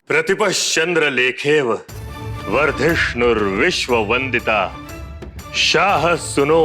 प्रतिपश्चंद्र लेखेव वर्धिष्णुर्विश्ववंदिता शाह सुनो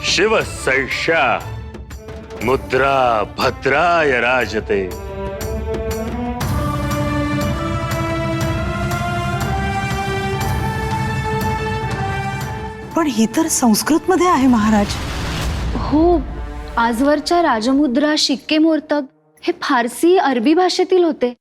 शिव सैषा मुद्रा भद्राय राजते। पण ही तर संस्कृत मध्ये आहे महाराज। हो, आजवरच्या राजमुद्रा, शिक्के, मोर्तक हे फारसी अरबी भाषेतील होते।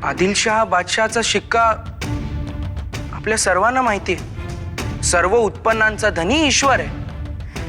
आदिलशाह बादशाहचा शिक्का आपल्या सर्वांना माहिती आहे। सर्व उत्पन्नांचा धनी ईश्वर आहे।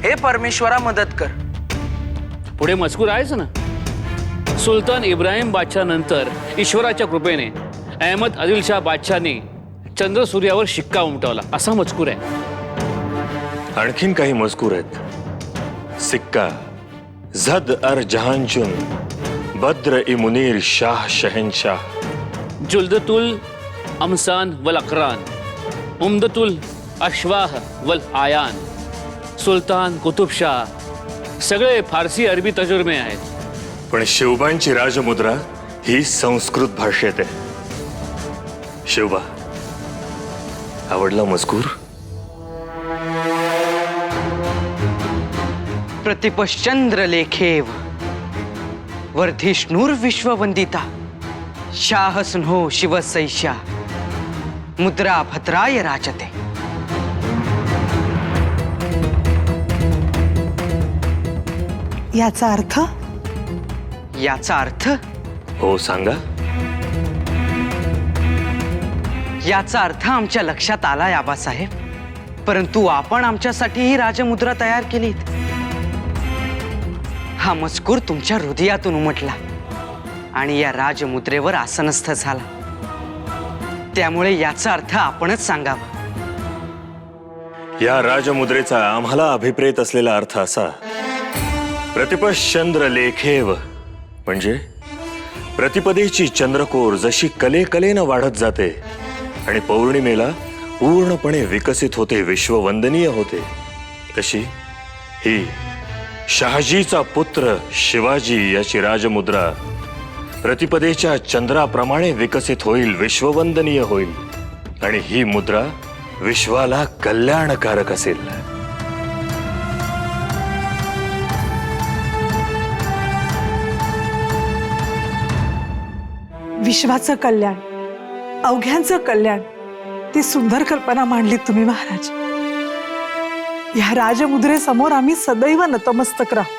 हे परमेश्वरा मदत कर। पुढे मजकूर आहेच ना, सुलतान इब्राहिम बादशाह नंतर ईश्वराच्या कृपेने अहमद आदिलशाह बादशाहने चंद्र सूर्यावर शिक्का उमटवला असा मजकूर आहे। आणखीन काही मजकूर आहेत। सिक्का झद अर जहांचुन बद्र इ मुनीर शाह शहनशाह जुल्दतुल अमसान वल अकरान उम्दतुल अशवाह वल आयान सुलतान कुतुबशाह सगळे फारसी अरबी तर्जुमे आहेत। पण शिवबांची राजमुद्रा ही संस्कृत भाषेत आहे। शिवबा, आवडला मजकूर? प्रतिपश्चंद्र लेखेव वर्धिष्णुर्विश्ववंदिता शाह सुनो शिव सैषा मुद्रा भद्राय राजते। याचा अर्थ? याचा अर्थ हो सांगा। याचा अर्थ आमच्या लक्षात आलाय आबासाहेब, परंतु आपण आमच्यासाठी ही राजमुद्रा तयार केलीत। हा मजकूर तुमच्या हृदयातून उमटला आणि या राजमुद्रेवर आसनस्थ झाला। त्यामुळे याचा अर्थ आपणच सांगावा। या राजमुद्रेचा आम्हाला अभिप्रेत असलेला अर्थ असा, प्रतिपश्चंद्र लेखेव म्हणजे प्रतिपदेची चंद्रकोर जशी कलेकलेनं वाढत जाते आणि पौर्णिमेला पूर्णपणे विकसित होते, विश्ववंदनीय होते, तशी ही शहाजीचा पुत्र शिवाजी याची राजमुद्रा प्रतिपदेच्या चंद्राप्रमाणे विकसित होईल, विश्ववंदनीय होईल आणि ही मुद्रा विश्वाला कल्याणकारक असेल। विश्वाचं कल्याण, अवघ्यांचं कल्याण, ती सुंदर कल्पना मांडली तुम्ही महाराज। या राजमुद्रेसमोर आम्ही सदैव नतमस्तक राहू।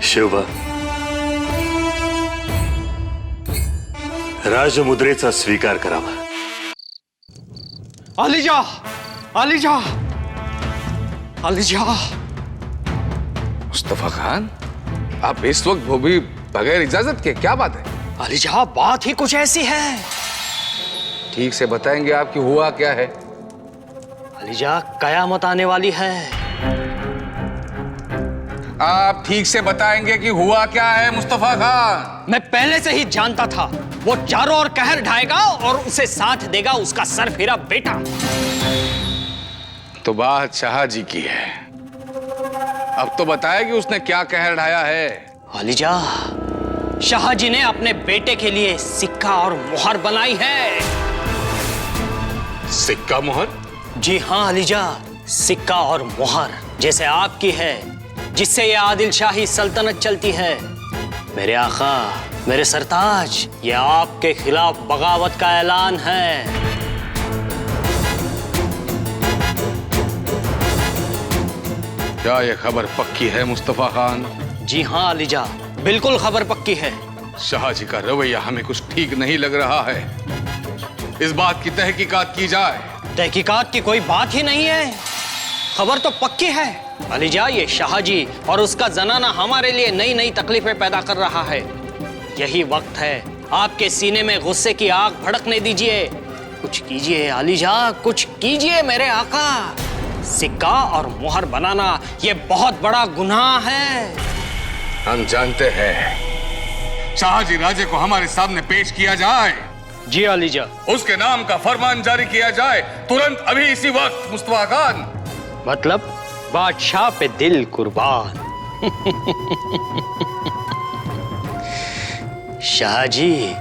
शिवबा, राजमुद्रेचा स्वीकार करावा। ELISA, ELISA, ELISA. Mustafa Khan, आप इस वक्त वो भी बगैर इजाजत के, क्या बात है? अलीजा, बात ही कुछ ऐसी है। ठीक से बताएंगे आपकी हुआ क्या है? अलीजा, कयामत आने वाली है। आप ठीक से बताएंगे कि हुआ क्या है मुस्तफा खान? मैं पहले से ही जानता था, वो चारों ओर कहर ढाएगा और उसे साथ देगा उसका सरफिरा बेटा। तो बात शाह जी की है। अब तो बताया कि उसने क्या कहर ढाया है। अलीजा, शाहजी ने अपने बेटे के लिए सिक्का और मुहर बनाई है। सिक्का मुहर? जी हाँ अलीजा, सिक्का और मुहर जैसे आपकी है, जिससे ये आदिलशाही सल्तनत चलती है। मेरे आका, मेरे सरताज, ये आपके खिलाफ बगावत का ऐलान है। क्या ये खबर पक्की है मुस्तफा खान? जी हाँ अलीजा, बिल्कुल खबर पक्की है। शाह जी का रवैया हमें कुछ ठीक नहीं लग रहा है। इस बात की तहकीकात की जाए। तहकीकात की कोई बात ही नहीं है, खबर तो पक्की है। अलीजा, ये शाहजी और उसका जनाना हमारे लिए नई नई तकलीफें पैदा कर रहा है। यही वक्त है, आपके सीने में गुस्से की आग भड़कने दीजिए कुछ कीजिए आलीजा, कुछ कीजिए मेरे आका। सिक्का और मोहर बनाना ये बहुत बड़ा गुनाह है। हम जानते हैं शाहजी राजे को हमारे सामने पेश किया जाए, जी आलीजा। उसके नाम का फरमान जारी किया जाए तुरंत, अभी इसी वक्त मुस्तफा खान। मतलब बादशाह पे दिल कुर्बान। शाहजी,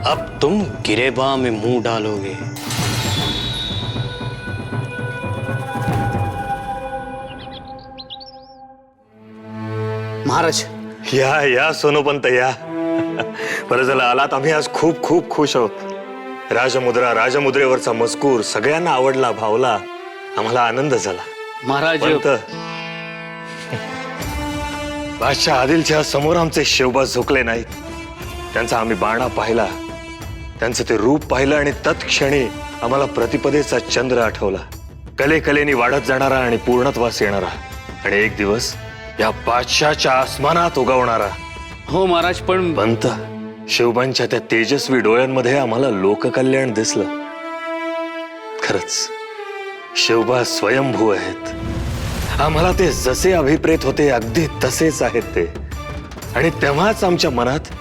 अब तुम गिरेबा में मुंह डालोगे। महाराज, या सोनोपंत या. बरं झालं आलात. आम्ही आज खूप खूप खुश आहोत. राजमुद्रेवरचा मजकूर सगळ्यांना आवडला, भावला. आम्हाला आनंद झाला. महाराज, पंत, बादशाह आदिलच्या समोर आमचे शिवबाज झुकले नाहीत. त्यांचा आम्ही बाणा पाहिला, त्यांचं ते रूप पाहिलं आणि तत्क्षणी आम्हाला प्रतिपदेचा चंद्र आठवला. कलेकलेनी वाढत जाणारा आणि पूर्णत्वास येणारा, आणि एक दिवस या बादशाहच्या आसमानात उगवणारा. हो महाराज, पण पंत, शिवबांच्या त्या तेजस्वी डोळ्यांमध्ये आम्हाला लोककल्याण दिसलं. खरंच शिवबा स्वयंभू आहेत. आम्हाला ते जसे अभिप्रेत होते अगदी तसेच आहेत ते. आणि तेव्हाच आमच्या मनात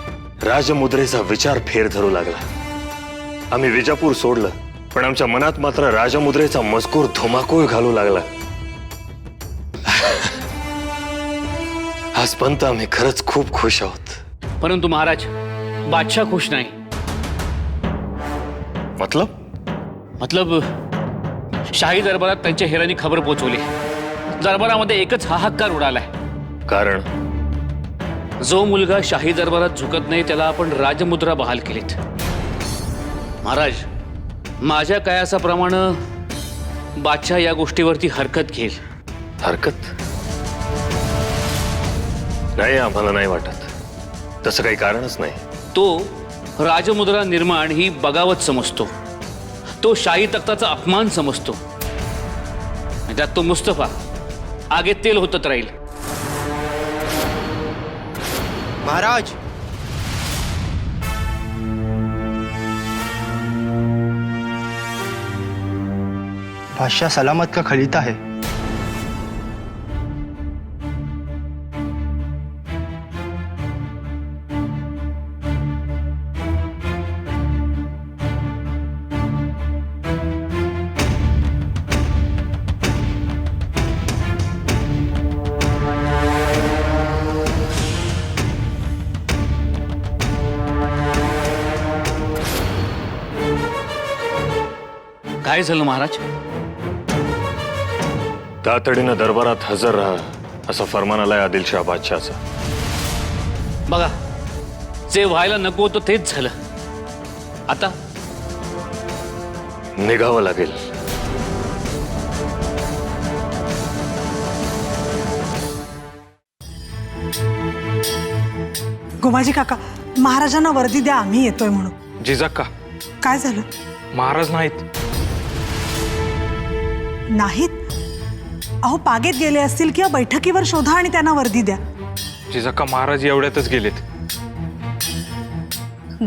राजमुद्रेचा विचार फेर धरू लागला. आम्ही विजापूर सोडलं, पण आमच्या मनात मात्र राजमुद्रेचा मजकूर धुमाकूळ घालू लागला. आज पंत, आम्ही खरंच खूप खुश आहोत. परंतु महाराज, बादशाह खुश नाही. मतलब शाही दरबारात त्यांच्या हेरांनी खबर पोहोचवली. दरबारामध्ये एकच हाहाकार उडालाय. कारण जो मुलगा शाही दरबारात झुकत नाही त्याला आपण राजमुद्रा बहाल केलीत. महाराज, माझ्या कयासाप्रमाणे बादशाह या गोष्टीवरती हरकत घेईल. हरकत नाही, आम्हाला नाही वाटत. तसं काही कारणच नाही. तो राजमुद्रा निर्माण ही बगावत समजतो. तो शाही तख्ताचा अपमान समजतो. त्यात तो मुस्तफा आगे तेल होतच राहील. महाराज, बादशाह सलामत का खलीता है. काय झालं महाराज? तातडीनं दरबारात हजर राहा असं फरमान आलंय आदिलशाह बादशाहचा. बघा, जे व्हायला नको होतं तेच झालं. आता निघावं लागेल. गोमाजी काका, महाराजांना वर्दी द्या, आम्ही येतोय म्हणून. जिजाक्का, काय झालं? महाराज नाहीत. नाहीत? अहो, पागेत गेले असतील किंवा बैठकीवर शोधा आणि त्यांना वर्दी द्या. जिजाक्का, महाराज एवढ्यातच गेलेत.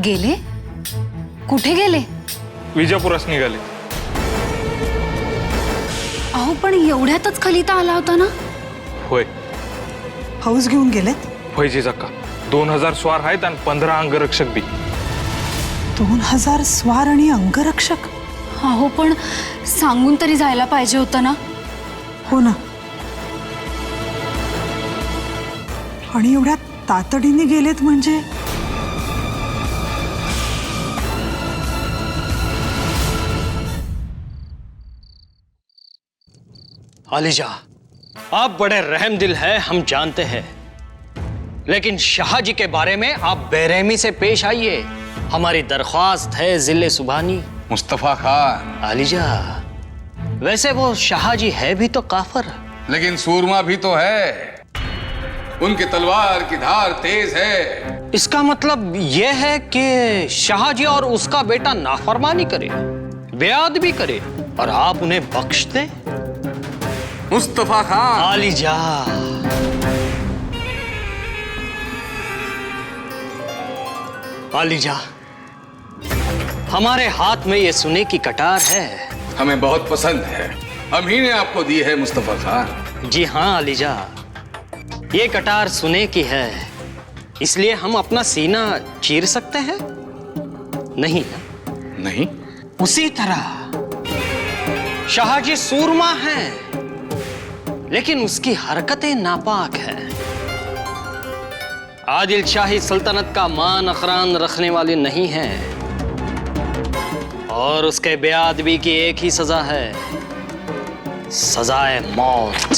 गेले? कुठे गेले? विजापुरास निघाले. अहो, पण एवढ्यातच खलिता आला होता ना? होय फौज घेऊन गेलेत? होय जिजाक्का. 2000 स्वार आहेत आणि 15 अंगरक्षक बी. 2000 स्वार आणि अंगरक्षक? अहो, पण सांगून तरी जायला पाहिजे होतं ना. हो ना. आणि एवढ्या तातडीने गेलेत म्हणजे? आलीजा, आप बड़े रहमदिल हैं, हम जानते हैं. लेकिन शाहजी के बारे में आप बेरहमी से पेश आइए. हमारी दरख्वास्त है जिले सुबानी. मुस्तफा खान, आलीजा, वैसे वो शाहजी है भी तो काफर, लेकिन सूरमा भी तो है. उनकी तलवार की धार तेज है. इसका मतलब यह है कि शाहजी और उसका बेटा नाफरमानी करे, बेअदबी करे और आप उन्हें बख्श दें. मुस्तफा खान, आलीजा, आलीजा, हमारे हाथ में ये सोने की कटार है। हमें बहुत पसंद है, हम ही ने आपको दी है मुस्तफा खान। जी हाँ अलीजा, ये कटार सोने की है, इसलिए हम अपना सीना चीर सकते हैं? नहीं ना? नहीं? उसी तरह शाहजी सूरमा है, लेकिन उसकी हरकतें नापाक हैं। आदिल शाही सल्तनत का मान अखरान रखने वाले नहीं है, और उसके बेअदबी की एक ही सजा है, सजाए मौत।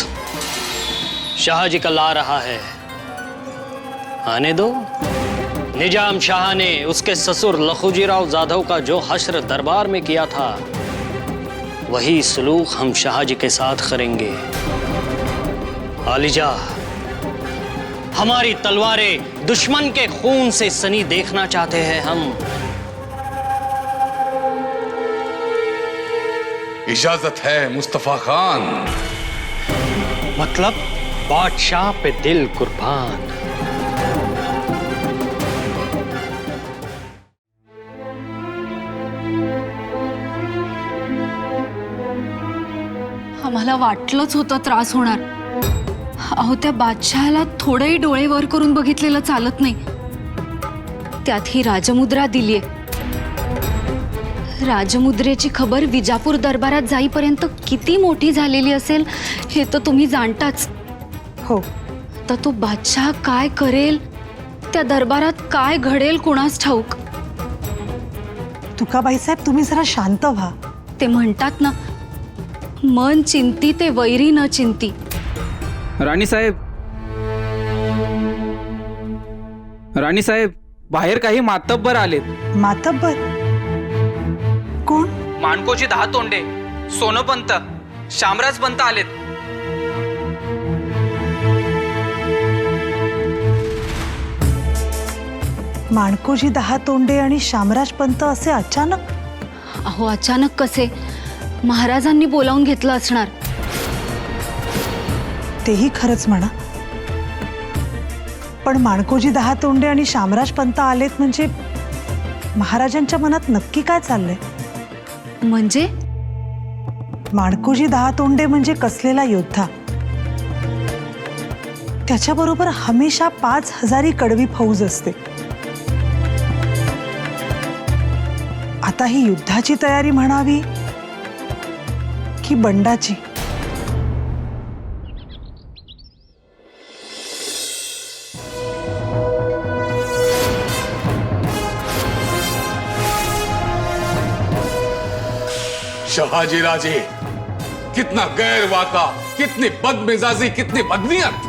शाहजी कल आ रहा है, आने दो। निजाम शाह ने उसके ससुर लखुजीराव जाधव का जो हश्र दरबार में किया था, वही सलूक हम शाहजी के साथ करेंगे। आलिजा, हमारी तलवारें दुश्मन के खून से सनी देखना चाहते हैं हम। इजाजत है मुस्तफा खान। मतलब बादशाह पे दिल कुर्बान। आम्हाला वाटलंच होतं त्रास होणार. अहो त्या बादशहाला थोडेही डोळे वर करून बघितलेलं चालत नाही. त्यात ही राजमुद्रा दिलीये. राजमुद्रेची खबर विजापूर दरबारात जाईपर्यंत किती मोठी झालेली असेल हे तर तुम्ही जाणताच. हो, तर तो बादशाह काय करेल, त्या दरबारात काय घडेल कुणास ठाऊक. तुकाबाई साहेब, तुम्ही जरा शांत व्हा. ते म्हणतात ना, मन चिंती ते वैरी न चिंती. राणीसाहेब, राणीसाहेब, बाहेर काही मातब्बर आलेत. मातब्बर कोण? माणकोची 10 तोंडे, सोनोपंत, शामराज पंत आलेत. माणकोजी 10 तोंडे आणि शामराज पंत असे अचानक? अहो अचानक कसे? महाराजांनी बोलावून घेतलं असणार. तेही खरंच म्हणा, पण माणकोजी 10 तोंडे आणि शामराज पंत आलेत म्हणजे महाराजांच्या मनात नक्की काय चाललंय? म्हणजे माणकोजी 10 तोंडे म्हणजे कसलेला योद्धा. त्याच्याबरोबर हमेशा 5000 कडवी फौज असते. आता ही युद्धाची तयारी म्हणावी की बंडाची? शाहजी राजे, कितना गैर वाका, कितनी बदमिजाजी, कितनी बदनीयत।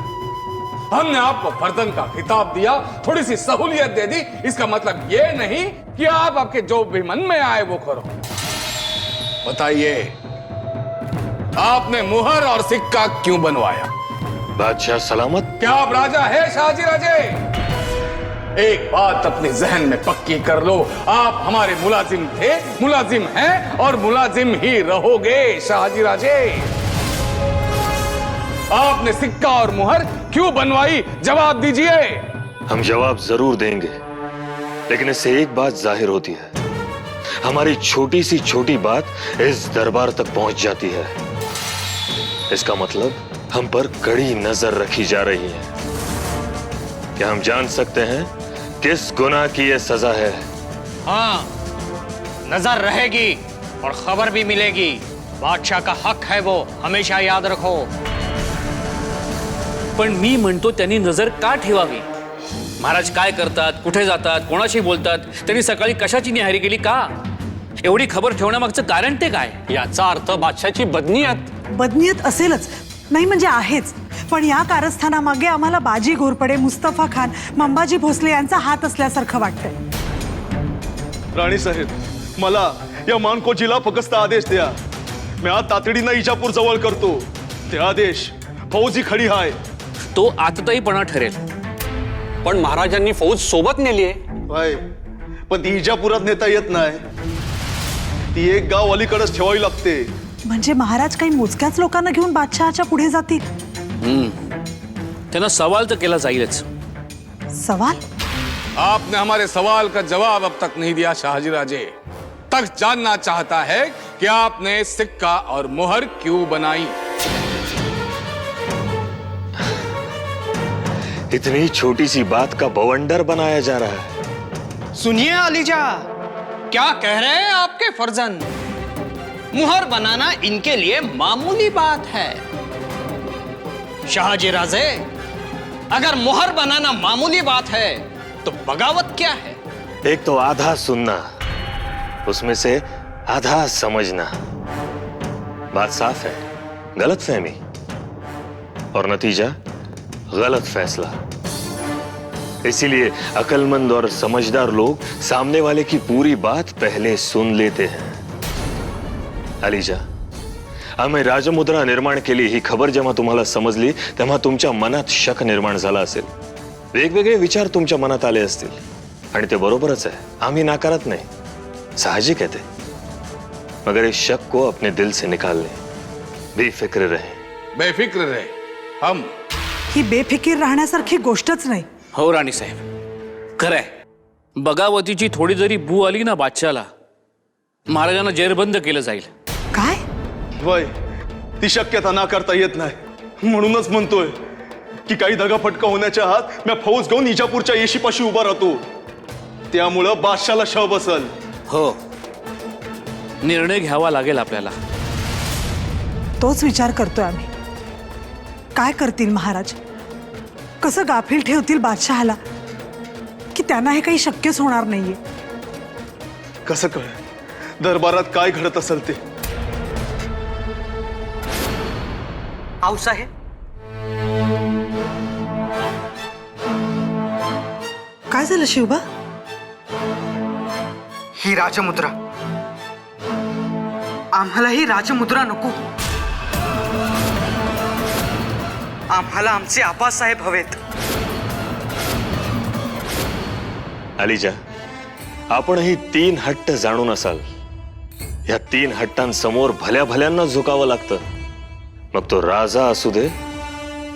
हमने आपको फर्जन का खिताब दिया, थोड़ी सी सहूलियत दे दी, इसका मतलब ये नहीं कि आप आपके जो भी मन में आए वो करो। बताइए, आपने मुहर और सिक्का क्यों बनवाया? बादशाह सलामत। क्या आप राजा है शाहजी राजे? एक बात अपने जहन में पक्की कर लो, आप हमारे मुलाजिम थे, मुलाजिम हैं और मुलाजिम ही रहोगे शाहजी राजे। आपने सिक्का और मुहर क्यों बनवाई, जवाब दीजिए। हम जवाब जरूर देंगे, लेकिन इससे एक बात जाहिर होती है, हमारी छोटी सी छोटी बात इस दरबार तक पहुंच जाती है। इसका मतलब हम पर कड़ी नजर रखी जा रही है। क्या हम जान सकते हैं किस गुनाह की यह सजा है? हाँ, नजर रहेगी और खबर भी मिलेगी। बादशाह का हक है वो, हमेशा याद रखो। पण मी म्हणतो त्यांनी नजर का ठेवावी? महाराज काय करतात, कुठे जातात, कोणाशी बोलतात, त्यांनी सकाळी कशाची निहारी केली, का एवढी खबर ठेवण्यामागचं कारण ते काय? याचा अर्थ बादशाची बदनीयत. बदनीयत असेलच, नाही म्हणजे आहेच. पण या कारस्थानामागे आम्हाला बाजी घोरपडे, मुस्तफा खान, मंबाजी भोसले यांचा हात असल्यासारखं वाटतंय. राणी साहेब, मला या मानकोजीला फक्त आदेश द्या. मी आज तातडीनं इजापूर जवळ करतो. ते आदेश फौजी खडी हाय. तो आतताईपणा ठरेल. पण महाराजांनी फौज सोबत नेलीये. बाय, पण ती इजापुरात नेता येत नाही. ती एक गाव अलीकडेच ठेवावी लागते. म्हणजे महाराज काही मोजक्याच लोकांना घेऊन बादशहाच्या पुढे जातील? त्यांना सवाल तर केला जाईलच. सवाल? आपने हमारे सवाल का जवाब अब तक नहीं दिया शाहजी राजे। तख्त जानना चाहता है कि आपने सिक्का और मुहर क्यों बनाई। इतनी छोटी सी बात का बवंडर बनाया जा रहा है। सुनिए अलीजा, क्या कह रहे हैं आपके फर्जन? मुहर बनाना इनके लिए मामूली बात है। शाहजी राजे, अगर मुहर बनाना मामूली बात है तो बगावत क्या है? एक तो आधा सुनना, उसमें से आधा समझना। बात साफ है, गलतफहमी और नतीजा गलत फैसला। इसीलिए अक्लमंद और समझदार लोग सामने वाले की पूरी बात पहले सुन लेते हैं। अलीजा, आम्ही राजमुद्रा निर्माण केली ही खबर जेव्हा तुम्हाला समजली तेव्हा तुमच्या मनात शक निर्माण झाला असेल, वेगवेगळे विचार तुमच्या मनात आले असतील आणि ते बरोबरच आहे, आम्ही नाकारत नाही, साहजिक है ते। मगर इस शक को अपने दिल से निकाल लें, बेफिक्र रहे। बेफिक्र रहे हम। ही बेफिकीर राहण्यासारखी गोष्टच नाही। हो राणीसाहेब, खरंय, बगावतीची थोडी जरी बू आली ना बादशाला, महाराजांना जेरबंद केलं जाईल। काय? वय ती शक्यता नाकारता येत नाही। म्हणूनच म्हणतोय की काही दगाफटका होण्याच्या आत मी फौज घेऊन इजापूरच्या येशीपाशी उभा राहतो, त्यामुळं बादशाला शव बसल। हो, निर्णय घ्यावा लागेल आपल्याला। तोच विचार करतोय आम्ही। काय करतील महाराज? कसं गाफील ठेवतील बादशहाला की त्यांना हे काही शक्यच होणार नाहीये? कसं कळ दरबारात काय घडत असेल ते? आऊसाहेब, काय झालं शिवबा? ही राजमुद्रा, आम्हाला ही राजमुद्रा नको। आम्हाला आमचे आबासाहेब हवेत। अलीजा, आपणही 3 हट्ट जाणून असाल। या 3 हट्टांसमोर भल्या भल्यांना झुकावं लागतं, मग तो राजा असू दे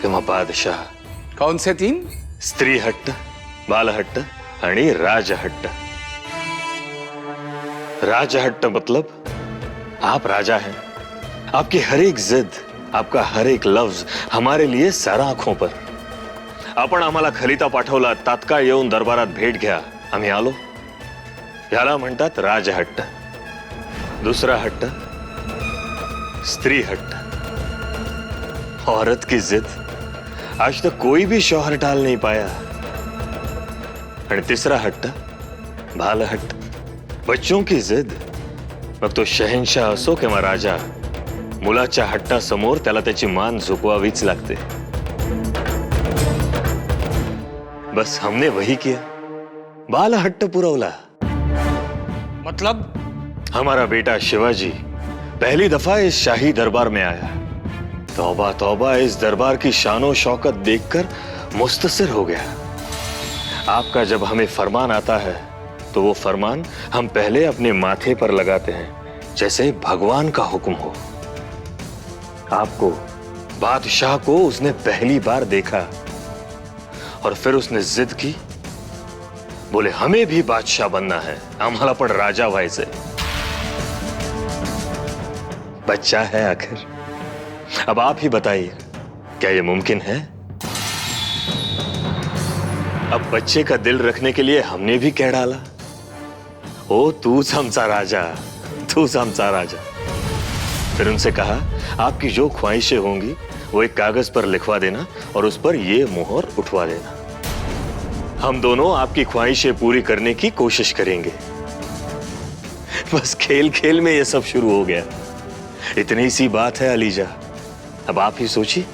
किंवा बादशाह। कौन से 3? स्त्री हट्ट, बालहट्ट आणि राजहट्ट। राजहट्ट मतलब आप राजा हैं, आपकी हर एक जिद, आपका हर एक लफ्ज हमारे लिए सर आंखों पर। आपण आम्हाला खलिता पाठवला, तात्काळ येऊन दरबारात भेट घ्या, आम्ही आलो, याला म्हणतात राजहट्ट। दूसरा हट्ट स्त्री हट्ट, औरत की जिद आज तक कोई भी शौहर टाल नहीं पाया। और तीसरा हट्ट बाल हट्ट, बच्चों की जिद, मग तो शहंशाह असो किंवा राजा, मुलाच्या हट्टासमोर त्याला त्याची मान झुकवावीच लागते। बस हमने वही किया, बाल हट्ट पुरवला। मतलब? हमारा बेटा शिवाजी पहली दफा इस शाही दरबार में आया। तौबा तौबा, इस दरबार की शानो शौकत देखकर मुस्तसिर हो गया। आपका जब हमें फरमान आता है तो वो फरमान हम पहले अपने माथे पर लगाते हैं, जैसे भगवान का हुक्म हो। आपको, बादशाह को उसने पहली बार देखा और फिर उसने जिद की, बोले हमें भी बादशाह बनना है, आम्हाला पण राजा व्हायचंय। बच्चा है आखिर, अब आप ही बताइए, क्या ये मुमकिन है? अब बच्चे का दिल रखने के लिए हमने भी कह डाला, ओ तूच आमचा राजा, तूच आमचा राजा। फिर उनसे कहा, आपकी जो ख्वाहिशें होंगी वो एक कागज पर लिखवा देना और उस पर ये मोहर उठवा देना। हम दोनों आपकी ख्वाहिशें पूरी करने की कोशिश करेंगे। बस खेल खेल में ये सब शुरू हो गया। इतनी सी बात है अलीजा, अब आप ही सोचिए,